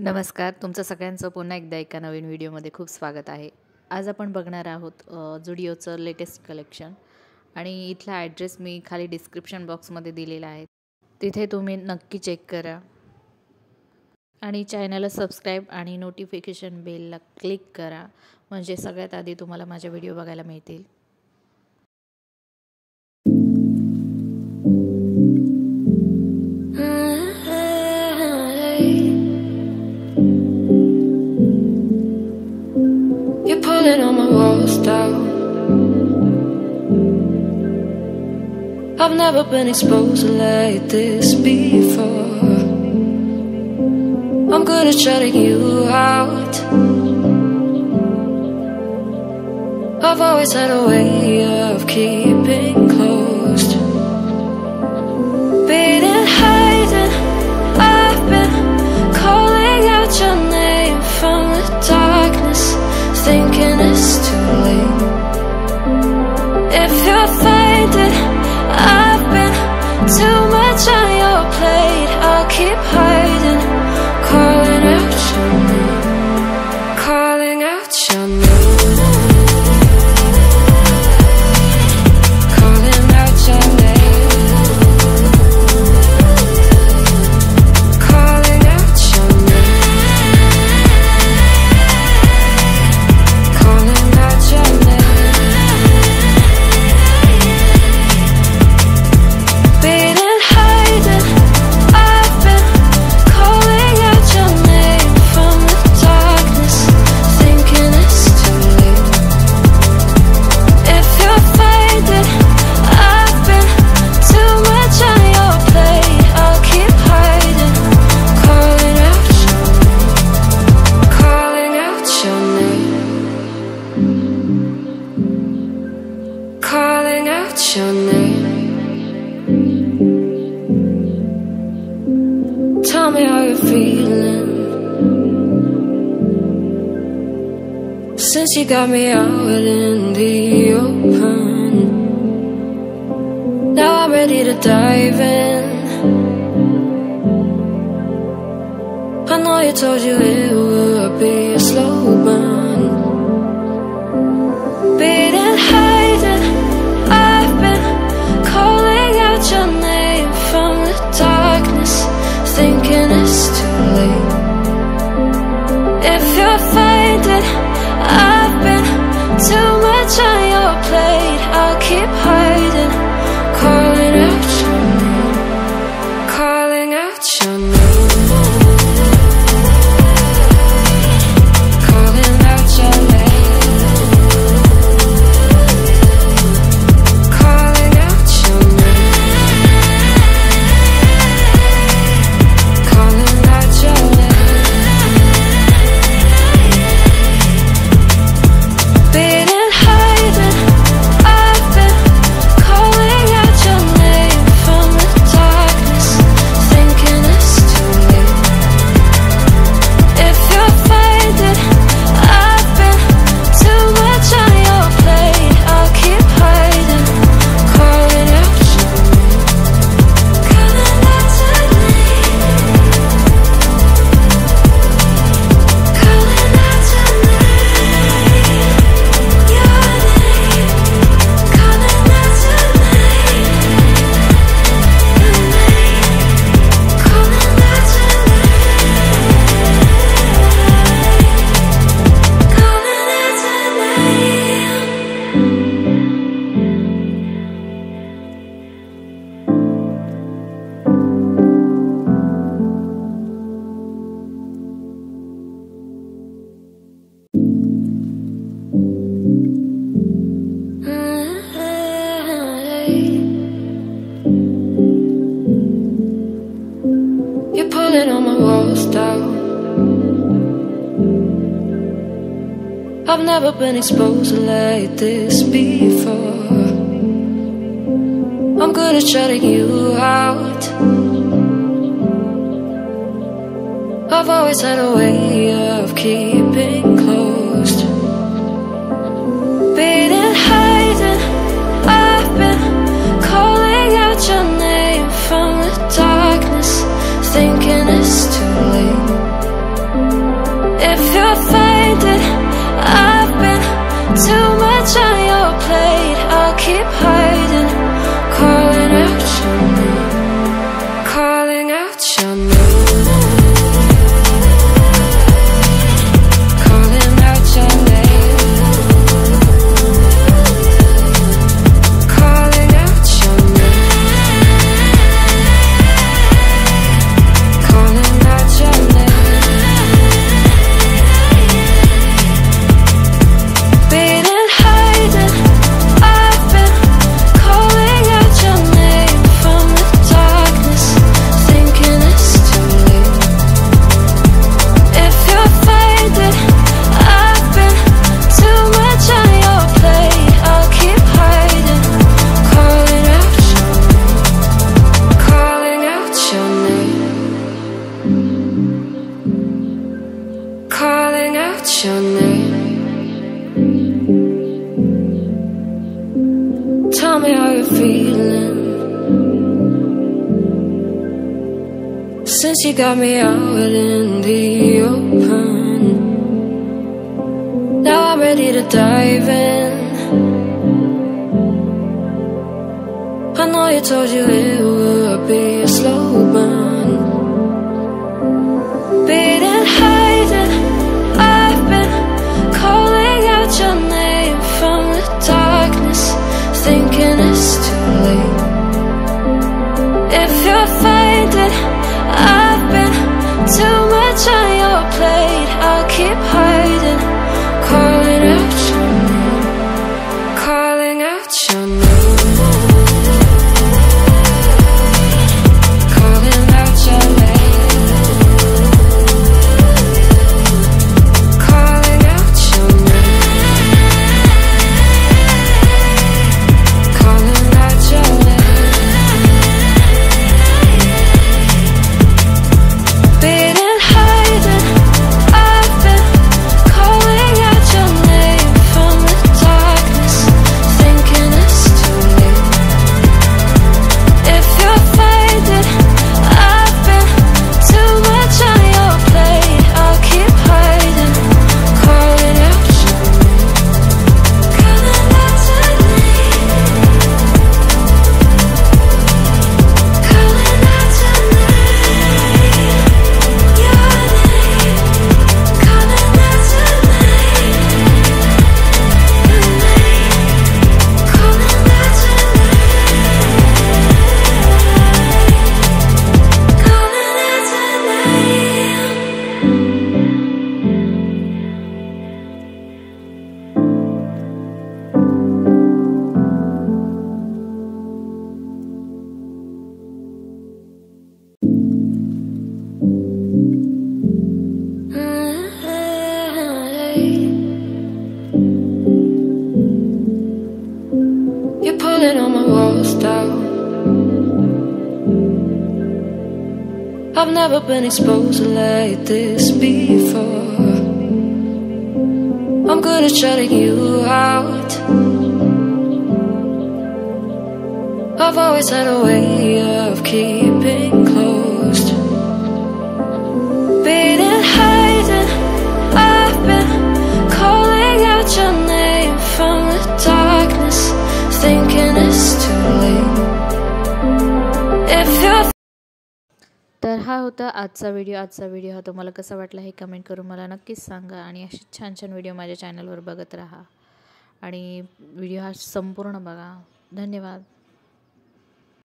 नमस्कार, तुमचं सगळ्यांचं पुन्हा एकदा एका नवीन व्हिडिओमध्ये खूप स्वागत आहे। आज आपण बघणार आहोत जुडिओचं लेटेस्ट कलेक्शन आणि इथला ॲड्रेस मी खाली डिस्क्रिप्शन बॉक्समध्ये दिलेला आहे, तिथे तुम्ही नक्की चेक करा आणि चॅनलला सबस्क्राईब आणि नोटिफिकेशन बेलला क्लिक करा, म्हणजे सगळ्यात आधी तुम्हाला माझे व्हिडिओ बघायला मिळतील। Pulling on my walls down. I've never been exposed like this before. I'm good at shutting you out. I've always had a way of keeping closed. Being hiding, I've been calling out your name from the darkness, thinking it's too late. If you're finding I've been too much on your plate, I'll keep hiding, calling out your name, calling out your name, calling out your name, calling out your name. Calling out your name. Tell me how you're feeling since you got me out in the open. Now I'm ready to dive in. I know you told you it would be a slow burn. Being hiding, I've been calling out your name from the darkness, thinking it's too late. If you're finding I've been too much on your plate, I'll keep hiding, calling out your name, calling out your name. Pulling on my walls down. I've never been exposed like this before. I'm good at shutting you out. I've always had a way of keeping closed. Being hiding, I've been calling out your name from the darkness, thinking it's too late. out your name. Tell me how you're feeling since you got me out in the open. Now I'm ready to dive in. I know you told you it would be a slow burn. Beating, hiding, I've been calling out your name from the darkness, thinking it's too late. If you're finding I've been too much on your plate, I'll keep hiding, calling out your name, calling out your name. Pulling all my walls down. I've never been exposed like this before. I'm good at shutting you out. I've always had a way of keeping closed. Beating, hiding, I've been calling out your name from the darkness, thinking it's too late. If you're तर हा होता आजचा video हा तुम्हाला कसा वाटला हे comment करून मला नक्कीच सांगा. आणि अशी छान छान व्हिडिओ माझ्या चॅनलवर बघत राहा आणि व्हिडिओ हा संपूर्ण बघा. धन्यवाद.